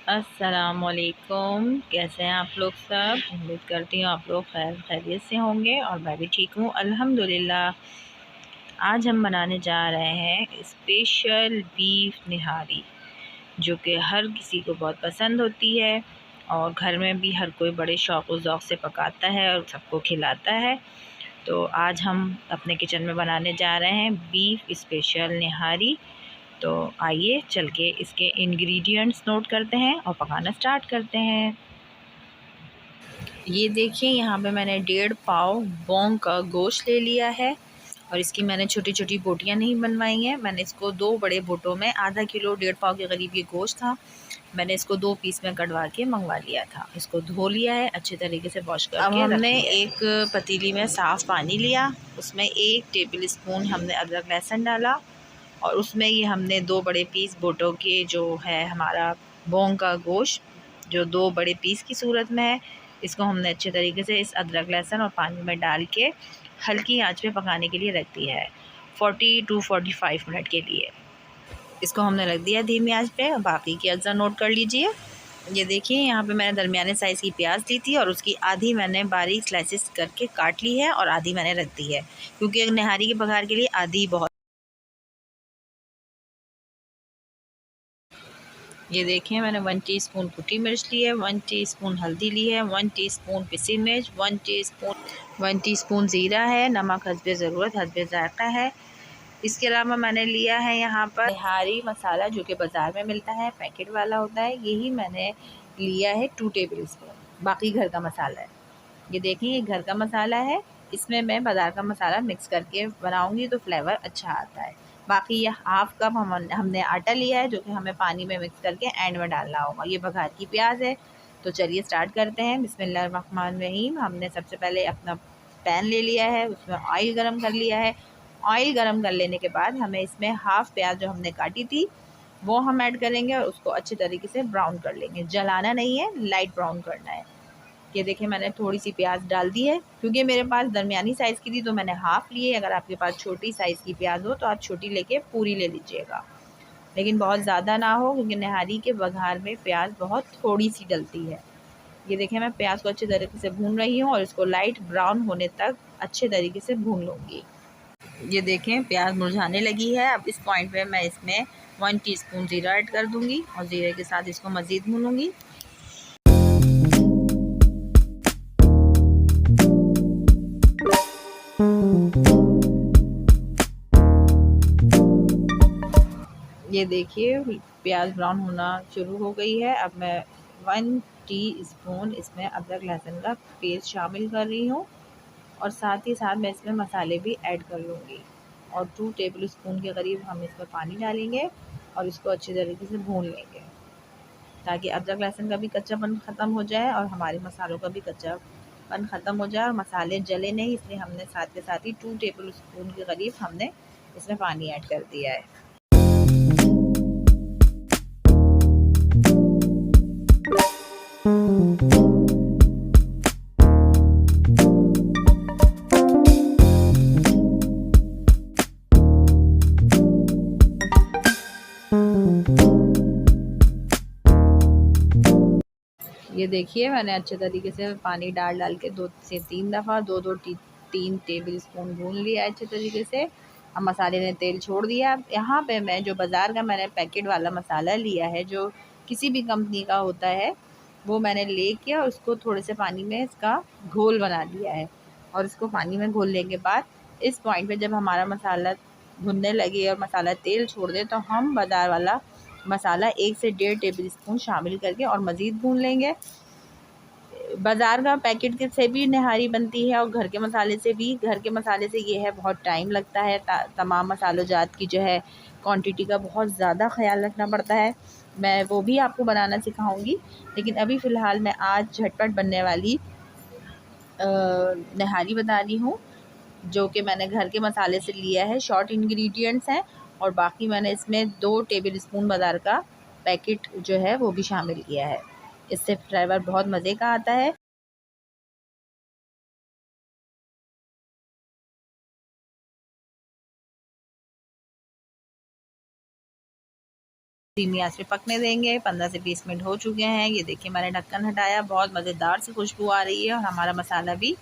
अस्सलामुअलैकुम। कैसे हैं आप लोग सब? उम्मीद करती हूँ आप लोग खैर खैरियत से होंगे और मैं भी ठीक हूँ अल्हम्दुलिल्लाह। आज हम बनाने जा रहे हैं स्पेशल बीफ निहारी, जो कि हर किसी को बहुत पसंद होती है और घर में भी हर कोई बड़े शौक़ व ज़ौक़ से पकाता है और सबको खिलाता है। तो आज हम अपने किचन में बनाने जा रहे हैं बीफ स्पेशल निहारी। तो आइए चल के इसके इंग्रेडिएंट्स नोट करते हैं और पकाना स्टार्ट करते हैं। ये देखिए, यहाँ पे मैंने 1.5 पाव बोंग का गोश्त ले लिया है और इसकी मैंने छोटी छोटी बोटियाँ नहीं बनवाई हैं। मैंने इसको 2 बड़े बोटों में आधा किलो 1.5 पाव के करीब ये गोश्त था। मैंने इसको 2 पीस में कटवा के मंगवा लिया था। इसको धो लिया है, अच्छे तरीके से वॉश करके। अब हमने एक पतीली में साफ़ पानी लिया, उसमें 1 टेबल स्पून हमने अदरक लहसुन डाला और उसमें ये हमने 2 बड़े पीस बोटों के जो है हमारा बोंग का गोश्त, जो 2 बड़े पीस की सूरत में है, इसको हमने अच्छे तरीके से इस अदरक लहसुन और पानी में डाल के हल्की आंच पे पकाने के लिए रख दिया है 40 टू 45 मिनट के लिए। इसको हमने रख दिया धीमी आंच पे। बाकी की अज्जा नोट कर लीजिए। ये देखिए, यहाँ पे मैंने दरमियाने साइज़ की प्याज ली थी और उसकी आधी मैंने बारीक स्लाइसेस करके काट ली है और आधी मैंने रख दी है, क्योंकि निहारी के बघार के लिए आधी बहुत। ये देखिए, मैंने 1 टीस्पून कुटी मिर्च ली है, 1 टीस्पून हल्दी ली है, 1 टीस्पून पिसी मिर्च, 1 टीस्पून ज़ीरा है, नमक हस्बे ज़रूरत हस्बे ज़ायक़ा है। इसके अलावा मैंने लिया है यहाँ पर निहारी मसाला, जो कि बाज़ार में मिलता है, पैकेट वाला होता है। यही मैंने लिया है 2 टेबल स्पून। बाकी घर का मसाला है। ये देखिए, ये घर का मसाला है। इसमें मैं बाज़ार का मसाला मिक्स करके बनाऊंगी तो फ्लेवर अच्छा आता है। बाकी ये हाफ़ कप हमने आटा लिया है, जो कि हमें पानी में मिक्स करके एंड में डालना होगा। ये बघार की प्याज है। तो चलिए स्टार्ट करते हैं। बिस्मिल्लाहिर्रहमानिर्रहीम। हमने सबसे पहले अपना पैन ले लिया है, उसमें ऑयल गरम कर लिया है। ऑयल गरम कर लेने के बाद हमें इसमें हाफ़ प्याज जो हमने काटी थी वो हम ऐड करेंगे और उसको अच्छे तरीके से ब्राउन कर लेंगे। जलाना नहीं है, लाइट ब्राउन करना है। ये देखिए, मैंने थोड़ी सी प्याज डाल दी है, क्योंकि मेरे पास दरमियानी साइज़ की थी तो मैंने हाफ़ ली है। अगर आपके पास छोटी साइज़ की प्याज हो तो आप छोटी लेके पूरी ले लीजिएगा, लेकिन बहुत ज़्यादा ना हो, क्योंकि निहारी के बघार में प्याज बहुत थोड़ी सी डलती है। ये देखिए, मैं प्याज को अच्छे तरीके से भून रही हूँ और इसको लाइट ब्राउन होने तक अच्छे तरीके से भून लूँगी। ये देखें, प्याज मुरझाने लगी है। अब इस पॉइंट पे मैं इसमें 1 टीस्पून ज़ीरा ऐड कर दूँगी और ज़ीरे के साथ इसको मज़ीद भूनूँगी। ये देखिए, प्याज ब्राउन होना शुरू हो गई है। अब मैं 1 टीस्पून इसमें अदरक लहसुन का पेस्ट शामिल कर रही हूँ और साथ ही साथ मैं इसमें मसाले भी ऐड कर लूँगी और 2 टेबल स्पून के करीब हम इसमें पानी डालेंगे और इसको अच्छी तरीके से भून लेंगे, ताकि अदरक लहसुन का भी कच्चापन ख़त्म हो जाए और हमारे मसालों का भी कच्चापन ख़त्म हो जाए और मसाले जले नहीं। इसलिए हमने साथ के साथ ही 2 टेबल स्पून के करीब हमने इसमें पानी ऐड कर दिया है। ये देखिए, मैंने अच्छे तरीके से पानी डाल के 2 से 3 दफ़ा 3 टेबल स्पून भून लिया है अच्छे तरीके से। अब मसाले ने तेल छोड़ दिया। अब यहाँ पे मैं जो बाज़ार का मैंने पैकेट वाला मसाला लिया है, जो किसी भी कंपनी का होता है, वो मैंने लेके और उसको थोड़े से पानी में इसका घोल बना लिया है और इसको पानी में घोलने के बाद इस पॉइंट पे जब हमारा मसाला भुनने लगे और मसाला तेल छोड़ दे, तो हम बाज़ार वाला मसाला 1 से 1.5 टेबल स्पून शामिल करके और मज़ीद भून लेंगे। बाज़ार का पैकेट के से भी निहारी बनती है और घर के मसाले से भी। घर के मसाले से ये है, बहुत टाइम लगता है। तमाम मसालों जात की जो है क्वांटिटी का बहुत ज़्यादा ख़्याल रखना पड़ता है। मैं वो भी आपको बनाना सिखाऊंगी, लेकिन अभी फ़िलहाल मैं आज झटपट बनने वाली निहारी बता रही हूँ, जो कि मैंने घर के मसाले से लिया है। शॉर्ट इंग्रेडिएंट्स हैं और बाकी मैंने इसमें 2 टेबल स्पून बाज़ार का पैकेट जो है वो भी शामिल किया है। इससे फ्लेवर बहुत मज़े का आता है। धीमी आंच पे पकने देंगे। 15 से 20 मिनट हो चुके हैं। ये देखिए मैंने ढक्कन हटाया, बहुत मज़ेदार सी खुशबू आ रही है और हमारा मसाला भी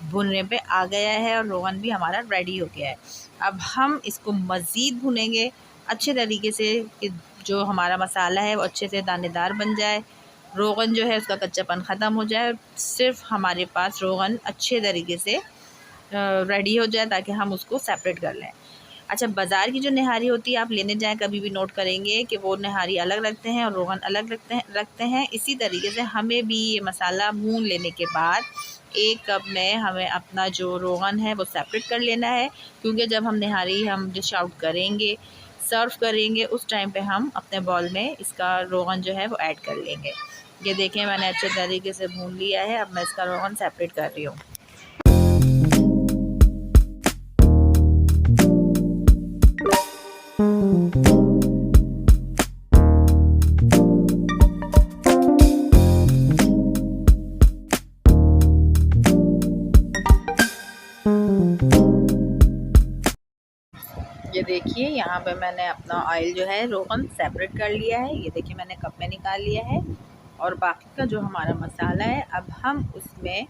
भुनने पे आ गया है और रोगन भी हमारा रेडी हो गया है। अब हम इसको मज़ीद भुनेंगे अच्छे तरीके से कि जो हमारा मसाला है वो अच्छे से दानेदार बन जाए, रोगन जो है उसका कच्चापन ख़त्म हो जाए, सिर्फ हमारे पास रोगन अच्छे तरीके से रेडी हो जाए ताकि हम उसको सेपरेट कर लें। अच्छा, बाज़ार की जो निहारी होती है आप लेने जाएँ कभी भी नोट करेंगे कि वो निहारी अलग रखते हैं और रोगन अलग रखते हैं। इसी तरीके से हमें भी ये मसाला भून लेने के बाद एक कप में हमें अपना जो रोगन है वो सेपरेट कर लेना है, क्योंकि जब हम निहारी हम डिश आउट करेंगे, सर्व करेंगे, उस टाइम पे हम अपने बाउल में इसका रोगन जो है वो ऐड कर लेंगे। ये देखें मैंने अच्छे तरीके से भून लिया है। अब मैं इसका रोगन सेपरेट कर रही हूँ। ये देखिए यहाँ पे मैंने अपना ऑयल जो है रोगन सेपरेट कर लिया है। ये देखिए मैंने कप में निकाल लिया है और बाकी का जो हमारा मसाला है अब हम उसमें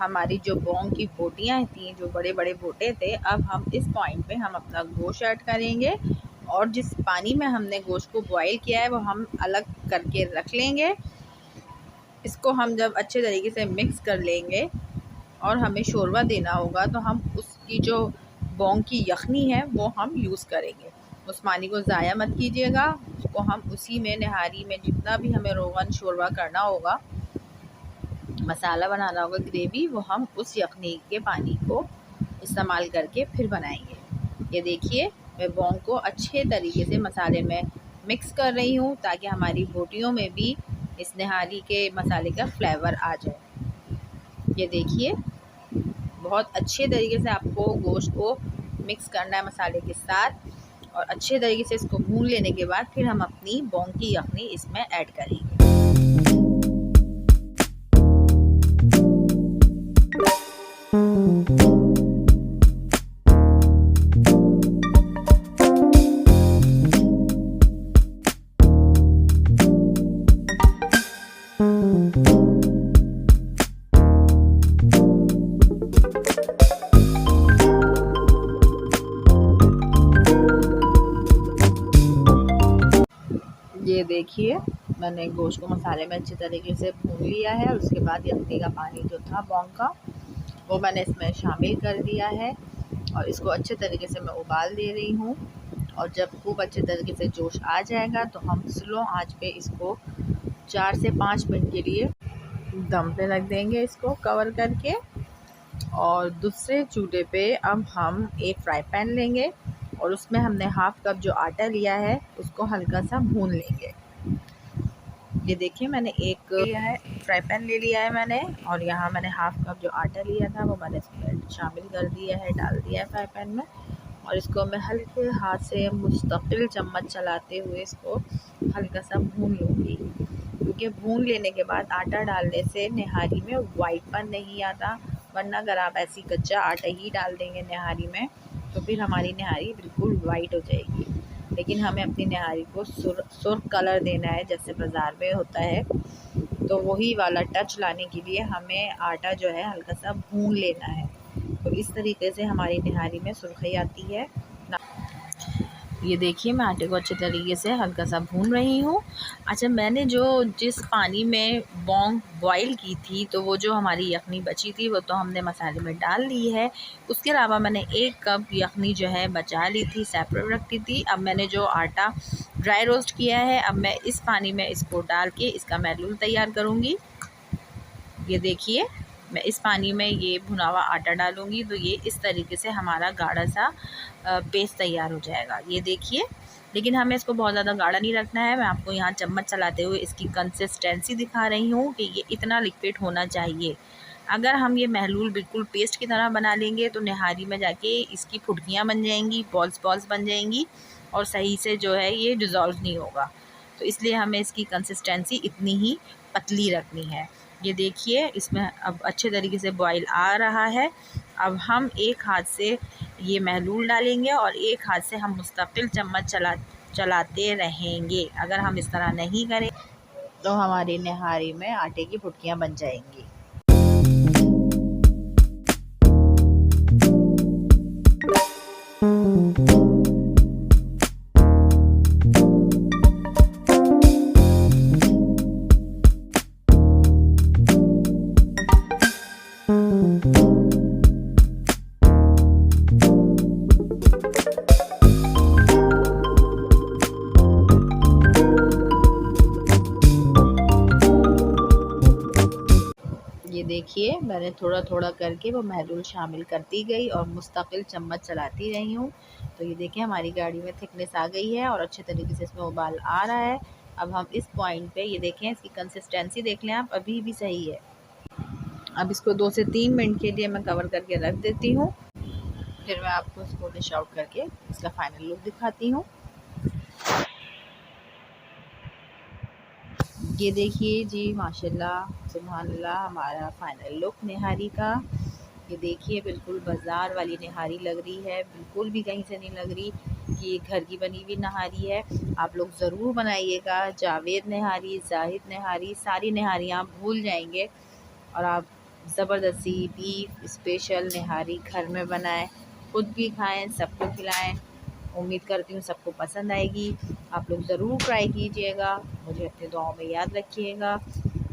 हमारी जो बोंग की बोटियाँ थी, जो बड़े बड़े बोटे थे, अब हम इस पॉइंट पे हम अपना गोश्त ऐड करेंगे और जिस पानी में हमने गोश्त को बॉईल किया है वो हम अलग करके रख लेंगे। इसको हम जब अच्छे तरीके से मिक्स कर लेंगे और हमें शोरबा देना होगा तो हम उसकी जो बोंग की यखनी है वो हम यूज़ करेंगे। उस पानी को ज़ाया मत कीजिएगा, उसको हम उसी में निहारी में जितना भी हमें रोगन शोरबा करना होगा, मसाला बनाना होगा, ग्रेवी, वो हम उस यखनी के पानी को इस्तेमाल करके फिर बनाएंगे। ये देखिए मैं बोंग को अच्छे तरीके से मसाले में मिक्स कर रही हूँ ताकि हमारी बोटियों में भी इस निहारी के मसाले का फ्लेवर आ जाए। ये देखिए बहुत अच्छे तरीके से आपको गोश्त को मिक्स करना है मसाले के साथ और अच्छे तरीके से इसको भून लेने के बाद फिर हम अपनी बोंग की यखनी इसमें ऐड करेंगे। ये देखिए मैंने गोश्त को मसाले में अच्छे तरीके से भून लिया है और उसके बाद यखनी का पानी जो था बोंग का वो मैंने इसमें शामिल कर दिया है और इसको अच्छे तरीके से मैं उबाल दे रही हूँ। और जब खूब अच्छे तरीके से जोश आ जाएगा तो हम स्लो आंच पे इसको 4 से 5 मिनट के लिए दम पे रख देंगे, इसको कवर करके। और दूसरे चूल्हे पे अब हम एक फ्राई पैन लेंगे और उसमें हमने हाफ़ कप जो आटा लिया है उसको हल्का सा भून लेंगे। ये देखिए मैंने एक लिया है, फ्राई पैन ले लिया है मैंने और यहाँ मैंने हाफ़ कप जो आटा लिया था वो मैंने इसमें शामिल कर दिया है, डाल दिया है फ्राई पैन में। और इसको मैं हल्के हाथ से मुस्तकिल चम्मच चलाते हुए इसको हल्का सा भून लूँगी, क्योंकि भून लेने के बाद आटा डालने से निहारी में वाइटपन नहीं आता, वरना अगर आप ऐसी कच्चा आटा ही डाल देंगे निहारी में तो फिर हमारी निहारी बिल्कुल वाइट हो जाएगी। लेकिन हमें अपनी निहारी को सुर्ख कलर देना है जैसे बाज़ार में होता है, तो वही वाला टच लाने के लिए हमें आटा जो है हल्का सा भून लेना है। तो इस तरीके से हमारी निहारी में सुर्खी आती है। ये देखिए मैं आटे को अच्छे तरीके से हल्का सा भून रही हूँ। अच्छा, मैंने जिस पानी में बोंग बॉईल की थी तो वो जो हमारी यखनी बची थी वो तो हमने मसाले में डाल ली है। उसके अलावा मैंने 1 कप यखनी जो है बचा ली थी, सेपरेट रखी थी। अब मैंने जो आटा ड्राई रोस्ट किया है अब मैं इस पानी में इसको डाल के इसका महलूल तैयार करूँगी। ये देखिए मैं इस पानी में ये भुना हुआ आटा डालूँगी तो ये इस तरीके से हमारा गाढ़ा सा पेस्ट तैयार हो जाएगा। ये देखिए, लेकिन हमें इसको बहुत ज़्यादा गाढ़ा नहीं रखना है। मैं आपको यहाँ चम्मच चलाते हुए इसकी कंसिस्टेंसी दिखा रही हूँ कि ये इतना लिक्विड होना चाहिए। अगर हम ये महलूल बिल्कुल पेस्ट की तरह बना लेंगे तो निहारी में जाके इसकी फुटकियाँ बन जाएंगी, बॉल्स बन जाएंगी और सही से जो है ये डिज़ोल्व नहीं होगा। तो इसलिए हमें इसकी कंसिस्टेंसी इतनी ही पतली रखनी है। ये देखिए इसमें अब अच्छे तरीके से बॉईल आ रहा है। अब हम एक हाथ से ये महलूल डालेंगे और एक हाथ से हम मुस्तकिल चम्मच चलाते रहेंगे। अगर हम इस तरह नहीं करें तो हमारी निहारी में आटे की फुटकियाँ बन जाएंगी। ये देखिए मैंने थोड़ा थोड़ा करके वो महलूल शामिल करती गई और मुस्तकिल चम्मच चलाती रही हूँ। तो ये देखिए हमारी गाढ़ी में थिकनेस आ गई है और अच्छे तरीके से इसमें उबाल आ रहा है। अब हम इस पॉइंट पे ये देखें, इसकी कंसिस्टेंसी देख लें आप, अभी भी सही है। अब इसको 2 से 3 मिनट के लिए मैं कवर करके रख देती हूँ, फिर मैं आपको इसको डिश आउट करके इसका फाइनल लुक दिखाती हूँ। ये देखिए जी, माशाल्लाह सुभानअल्लाह, हमारा फाइनल लुक निहारी का। ये देखिए बिल्कुल बाज़ार वाली निहारी लग रही है, बिल्कुल भी कहीं से नहीं लग रही कि ये घर की बनी हुई निहारी है। आप लोग ज़रूर बनाइएगा। जावेद निहारी, जाहिद निहारी, सारी निहारियाँ आप भूल जाएंगे और आप ज़बरदस्ती बीफ स्पेशल निहारी घर में बनाएं, खुद भी खाएं, सबको खिलाएं। उम्मीद करती हूँ सबको पसंद आएगी। आप लोग ज़रूर ट्राई कीजिएगा, मुझे अपनी दुआओं में याद रखिएगा।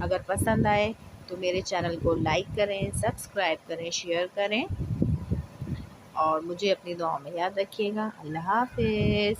अगर पसंद आए तो मेरे चैनल को लाइक करें, सब्सक्राइब करें, शेयर करें और मुझे अपनी दुआओं में याद रखिएगा। अल्लाह हाफ़िज़।